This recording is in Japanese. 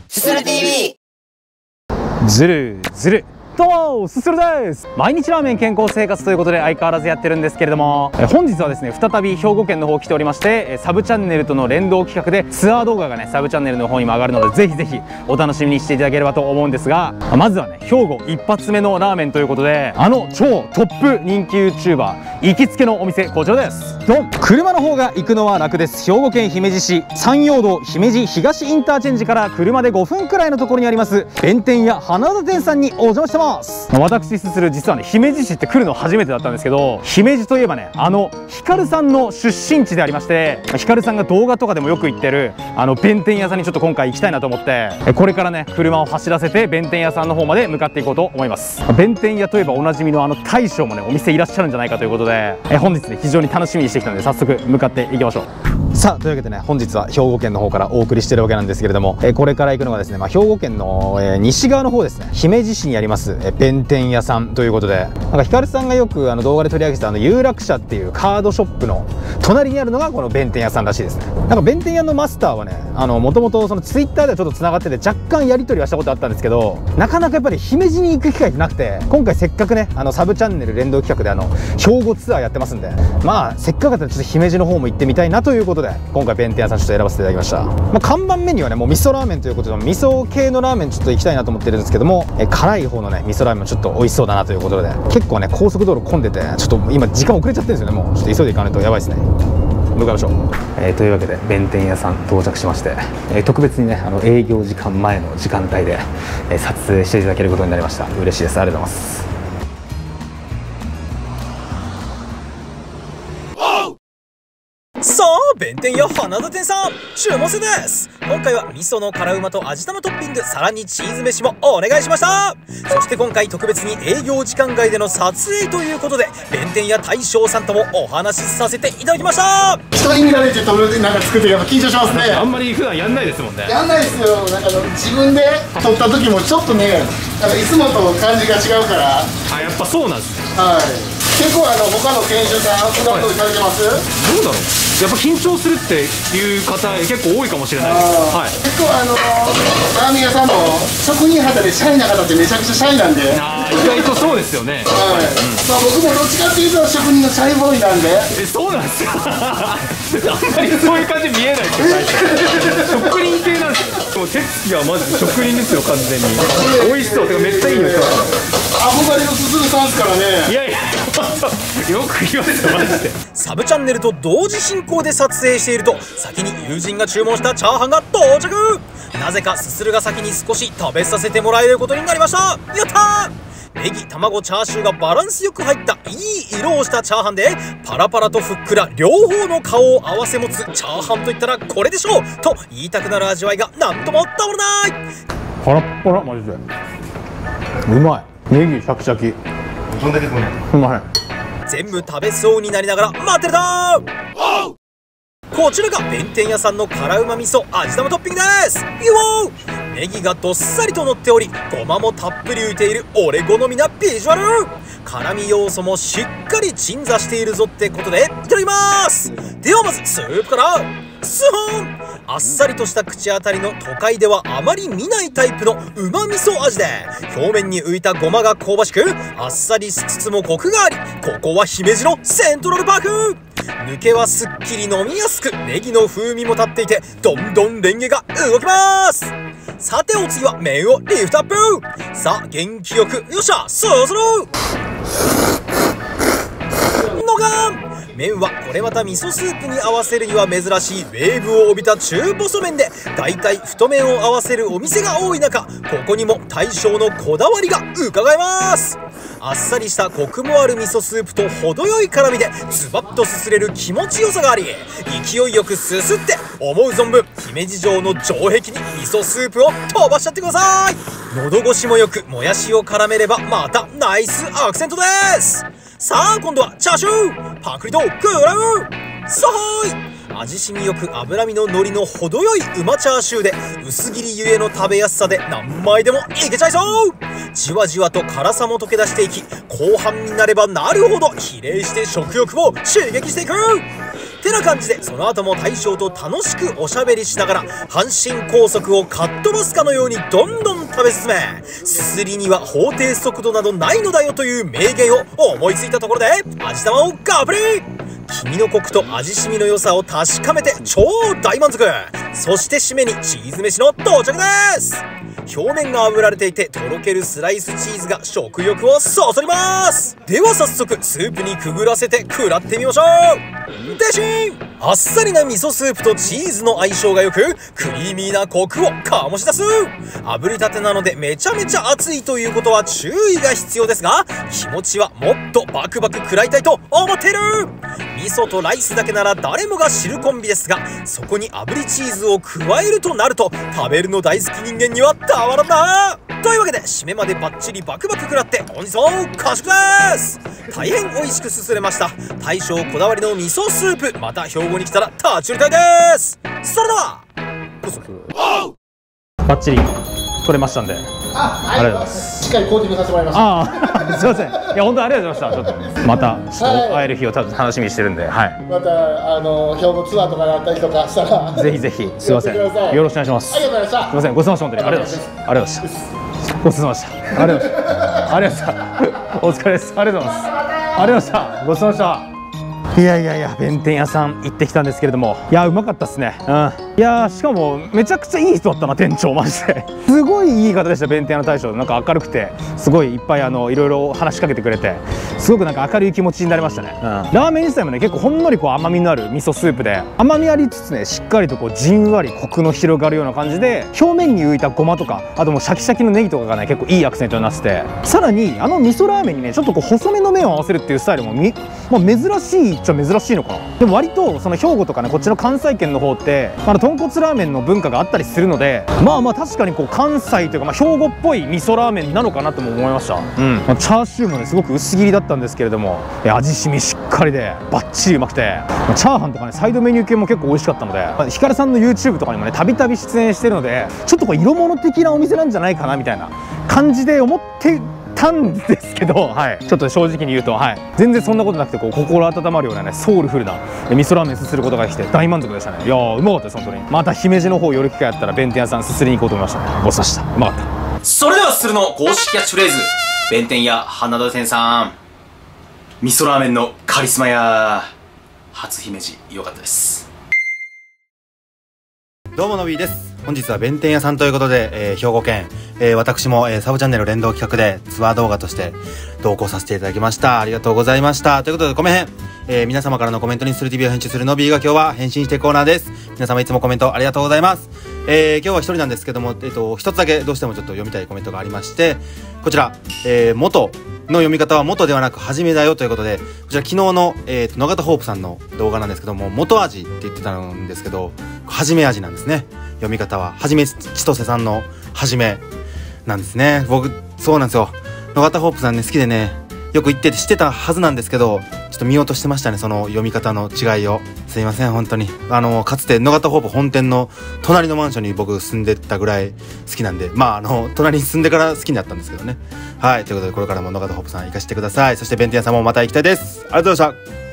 すする TV。 ずるずる、どうもすするです。毎日ラーメン健康生活ということで相変わらずやってるんですけれども、本日はですね再び兵庫県の方来ておりまして、サブチャンネルとの連動企画でツアー動画がねサブチャンネルの方にも上がるので、ぜひぜひお楽しみにしていただければと思うんですが、まずはね兵庫一発目のラーメンということで、超トップ人気 YouTuber 行きつけのお店、こちらです。ドン。車の方が行くのは楽です。兵庫県姫路市山陽道姫路東インターチェンジから車で5分くらいのところにあります弁天屋花田店さんにお邪魔してます。私すする実はね姫路市って来るの初めてだったんですけど、姫路といえばねヒカルさんの出身地でありまして、ヒカルさんが動画とかでもよく行ってる弁天屋さんにちょっと今回行きたいなと思って、これからね車を走らせて弁天屋さんの方まで向かっていこうと思います。弁天屋といえばおなじみの大将もねお店いらっしゃるんじゃないかということで、本日ね非常に楽しみにしてきたので早速向かっていきましょう。さあというわけでね本日は兵庫県の方からお送りしてるわけなんですけれども、これから行くのがですね、兵庫県の、西側の方ですね、姫路市にあります弁天屋さんということで、ヒカルさんがよく動画で取り上げてた有楽社っていうカードショップの隣にあるのがこの弁天屋さんらしいですね。弁天屋のマスターはねもともとそのツイッターではちょっとつながってて若干やり取りはしたことあったんですけど、なかなかやっぱり姫路に行く機会ってなくて、今回せっかくねサブチャンネル連動企画で兵庫ツアーやってますんで、せっかくだったらちょっと姫路の方も行ってみたいなということで、今回弁天屋さんちょっと選ばせていただきました。看板メニューはねもう味噌ラーメンということで、味噌系のラーメンちょっと行きたいなと思ってるんですけども、辛い方のね味噌ラーメンもちょっと美味しそうだなということで、結構ね高速道路混んでてちょっと今時間遅れちゃってるんですよね。もうちょっと急いで行かないとやばいですね。向かいましょう。というわけで弁天屋さん到着しまして、特別にね営業時間前の時間帯で、撮影していただけることになりました。嬉しいです。ありがとうございます。さあ弁天屋花田店さん注文制です。今回は味噌の辛うまと味玉トッピング、さらにチーズ飯もお願いしました。そして今回特別に営業時間外での撮影ということで、弁天屋大将さんともお話しさせていただきました。人に見られて撮るなんか作ってやっぱ緊張しますね。あんまり普段やんないですもんね。やんないですよ。自分で撮った時もちょっとねいつもと感じが違うから。やっぱそうなんですね。はい。結構他の研修さん普段通りされてます？どうだろう。やっぱ緊張するっていう方結構多いかもしれないです。はい。結構ラーメン屋さんも職人肌でシャイな方ってめちゃくちゃシャイなんで。意外とそうですよね。はい。僕もどっちかっていうと職人のシャイボーイなんで。そうなんですか。あんまりそういう感じ見えないですよ。職人系なんですよ。もう手つきがマジで職人ですよ完全に。美味しそう。めっちゃいい匂い。憧れのすするさんですからね。いやいやよく言われてマジで。サブチャンネルと同時進行で撮影していると、先に友人が注文したチャーハンが到着。なぜかすするが先に少し食べさせてもらえることになりました。やったー。ネギ、卵、チャーシューがバランスよく入ったいい色をしたチャーハンで、パラパラとふっくら両方の顔を合わせ持つチャーハンといったらこれでしょうと言いたくなる味わいがなんともたまらない。パラッパラマジでうまい。ネギシャキシャキ。そんだけこね。うまい。全部食べそうになりながら待ってるだー。こちらが弁天屋さんの辛うま味噌味玉トッピングです。ネギがどっさりと乗っており、ごまもたっぷり浮いている俺好みなビジュアル。辛み要素もしっかり鎮座しているぞってことでいただきます。ではまずスープからスーン。あっさりとした口当たりの都会ではあまり見ないタイプのうま味噌味で、表面に浮いたごまが香ばしくあっさりしつつもコクがあり、ここは姫路のセントラルパーク。抜けはすっきり飲みやすく、ネギの風味も立っていてどんどんレンゲが動きます。さてお次は麺をリフトアップ。さあ元気よくよっしゃそうするのが麺はこれまた味噌スープに合わせるには珍しいウェーブを帯びた中細麺で、だいたい太麺を合わせるお店が多い中、ここにも大将のこだわりが伺えます。あっさりしたコクもある味噌スープと程よい辛みでズバッとすすれる気持ちよさがあり、勢いよくすすって思う存分姫路城の城壁に味噌スープを飛ばしちゃってください。喉越しもよくもやしを絡めればまたナイスアクセントです。さあ今度はチャーシューパクリとグラムさーい。味しみよく脂身の海苔の程よいうまチャーシューで、薄切りゆえの食べやすさで何枚でもいけちゃいそう。じわじわと辛さも溶け出していき、後半になればなるほど比例して食欲を刺激していく。てな感じで、その後も大将と楽しくおしゃべりしながら阪神高速をかっ飛ばすかのようにどんどん食べ進め、すすりには法定速度などないのだよという名言を思いついたところで味玉をガブリ。黄身のコクと味しみの良さを確かめて超大満足。そして締めにチーズ飯の到着です。表面が炙られていてとろけるスライスチーズが食欲をそそります。では早速スープにくぐらせて食らってみましょう。でしん、あっさりな味噌スープとチーズの相性が良く、クリーミーなコクを醸し出す。炙りたてなのでめちゃめちゃ熱いということは注意が必要ですが、気持ちはもっとバクバク食らいたいと思っている。味噌とライスだけなら誰もが知るコンビですが、そこに炙りチーズを加えるとなると食べるの大好き人間にはたまらんな。というわけで締めまでバッチリバクバク食らって本日も完食です。大変美味しくすすれました。大将こだわりの味噌スープ、また兵庫に来たら立ち寄りたいです。それではバッチリ取れましたんで、ありがとうございます。しっかりコーティングさせてもらいました。ああすいません、いや本当ありがとうございました。ちょっとまた会える日を楽しみにしてるんで、はい、また兵庫ツアーとかがあったりとかしたらぜひぜひすいません、よろしくお願いします。ありがとうございました。すいません、ごちそうさまでした。本当にありがとうございました。ありがとうございました。ごちそうさまでした。ありがとうございました。ありがとうございました。お疲れです。ありがとうございます。ありがとうございました。ごちそうさまでした。いや弁天屋さん行ってきたんですけれども、いやうまかったっすね。いやしかもめちゃくちゃいい人だったな、店長マジですごいいい方でした。弁天屋の大将、なんか明るくてすごいいっぱいいろいろ話しかけてくれて、すごくなんか明るい気持ちになりましたね。ラーメン自体もね結構ほんのりこう甘みのある味噌スープで、甘みありつつねしっかりとこうじんわりコクの広がるような感じで、表面に浮いたごまとかあともうシャキシャキのネギとかがね結構いいアクセントになってて、さらに味噌ラーメンにねちょっとこう細めの麺を合わせるっていうスタイルもまあ、珍しいっちゃ珍しいのかな。でも割とその兵庫とかねこっちの関西圏の方って豚骨ラーメンの文化があったりするので、まあ確かにこう関西というか兵庫っぽい味噌ラーメンなのかなとも思いました。チャーシューもねすごく薄切りだったんですけれども、味しみしっかりでバッチリうまくて、チャーハンとかねサイドメニュー系も結構美味しかったので、ヒカルさんの YouTube とかにもねたびたび出演してるので、ちょっとこう色物的なお店なんじゃないかなみたいな感じで思ってたんですけど、はい、ちょっと正直に言うと、はい、全然そんなことなくてこう心温まるようなねソウルフルな味噌ラーメンすすることができて大満足でしたね。いやーうまかったです本当に。また姫路の方寄る機会あったら弁天屋さんすすりに行こうと思いましたね。ごちそうさまでした。うまかった。それではすするの公式キャッチフレーズ、弁天屋花田店さん、味噌ラーメンのカリスマや初姫路良かったです。どうものびーです。本日は弁天屋さんということで、兵庫県、私も、サブチャンネル連動企画でツアー動画として投稿させていただきました。ありがとうございました。ということでコメ編、皆様からのコメントにする TV を編集するのびーが今日は返信してコーナーです。皆様いつもコメントありがとうございます。今日は一人なんですけども、一つだけどうしてもちょっと読みたいコメントがありまして、こちら、元の読み方は元ではなくはじめだよということで、こちら昨日の、野方ホープさんの動画なんですけども、元味って言ってたんですけど、はじめ味なんですね。読み方ははじめ千歳さんのはじめなんですね。僕そうなんですよ、野方ホープさんね好きでねよく言ってて知ってたはずなんですけど、ちょっと見落としてましたね、その読み方の違いを。すいません本当に。かつて野方ホープ本店の隣のマンションに僕住んでたぐらい好きなんで、隣に住んでから好きになったんですけどね。はい、ということでこれからも野方ホープさん行かせてください。そして弁天屋さんもまた行きたいです。ありがとうございました。